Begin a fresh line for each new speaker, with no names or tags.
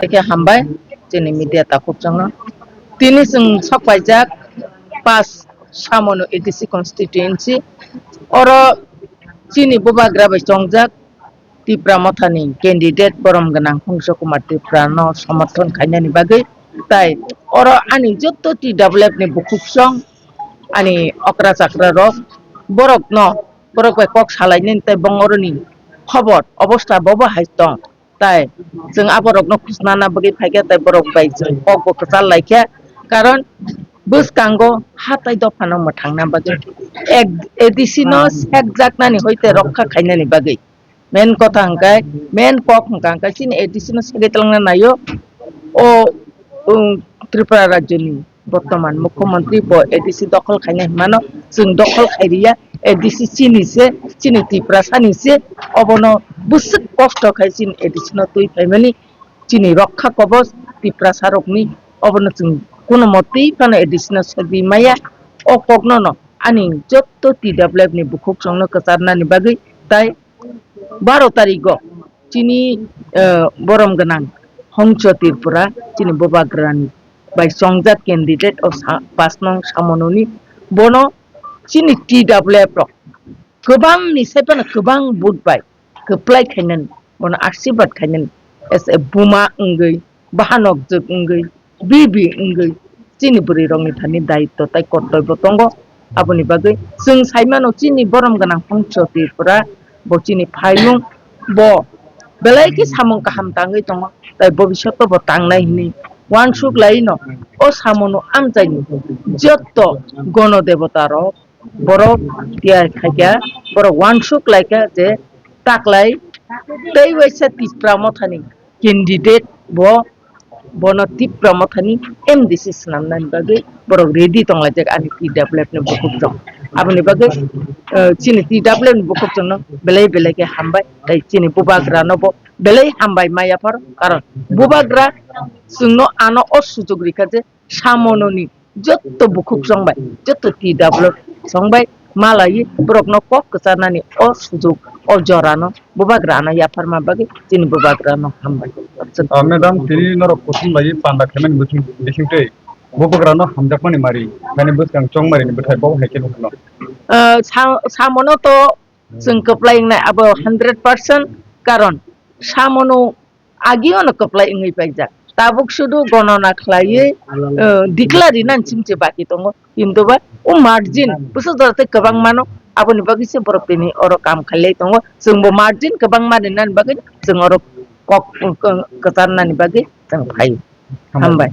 Eke hambai jeni media takut jangan. Tini seng sakwaijak pas samono edisi constituency oro sini bubagra bai songjak Tipra Mothani candidate borom ganang Hongso Kumar Tipra no समर्थन खाइनानि बागै tai oro ani jotto ti develop ni bukuksong ani okra chakra rok borok bai kok salainin tai bongoroni khobor obostha bobo haitong tai jeng aborok no khusnana bagui phaikya tai borok bai jeng kok bo khachal laikya karon bwskango hatai dofano mo thangna bagui edisino sekjaknani hoite rokha khainani bagui main kotha hangkai main kok hangkai chini edisino segitlangna nayo o Tripura Rajyoni বর্তমান মুখ্যমন্ত্রী ব ADC দখল খাইনা হিমানো जों দখল খাইরিয়া ADC চিনিছে চিনি ত্রিপুরা সানিছে অবনো বুসুক কষ্ট খাইছিন এডিসিনো তুই ফ্যামিলি চিনি রক্ষা কবচ ত্রিপুরা সারকনি অবনো जों কোন মতেই পানো এডিসিনো সবি মায়া অকগ্ন আনি যত টি ডেভেলপ নি বুকুক সংনো কচারনানি বাগৈ তাই 12 তারিখ চিনি বরম গনাং হংস ত্রিপুরা চিনি ববাগ্রানি by songjat candidate of pasnong samononi bono chini TWF rok gobang ni sepan gobang vote by keplai khainan bono arsibat khainan as a buma ungei bahanok jog ungei bibi ungei chini buri rong ni thani daitto tai kortoibyo tongo aboni bagui जों saimano chini borom ganang hongso tripura bo chini phailung bo belai ki samong kaham tangai tongo tai bobishotto bo tangnai hini ওয়ানসুক লাইনো ও সামনো আমজাইনি যত গণদেবতা rock বড় টিয়া খাইয়া বড় ওয়ানসুক লাইকা যে তাকলাই তৈ ওইসা ত্রিপুরা মথানি ক্যান্ডিডেট বন ত্রিপুরা মথানি এমডিসি স্নামনানি বাগৈ বড় রেডি তংলাইজাক আনি টি ডেভেলপ নি বুকুক দং আপনি বাগৈ চিনি টি ডেভেলপ নি বুকুক দং বেলাই বেলাইকে হামবাই তাই চিনি বুবাগ্রা নব belai hambai maya par karon bubagra sungno ano osujog rika je samononi jotto bukuk songbai jotto ti develop songbai malai brokno kok kecharnani osujog ojorano bubagra na yapar ma bagi jini bubagra no hambai
madam tiri norok kosin bai panda kemen buting disingte bubagra no hamjakmani mari mane buskang chongmari ni buthai bau heke no
samono to जों कप्लाइं नाय abo 100% karon samono agio no keplai ngai paijak tabuk sudu gonona khlai declare nan chimche baki tongo kintu ba o margin busu dorte kabang mano aboni bagi se propini oro kam khalai tongo जों bo margin kabang mani nan bagi जों oro kok ketarnani bagi जों phai hambai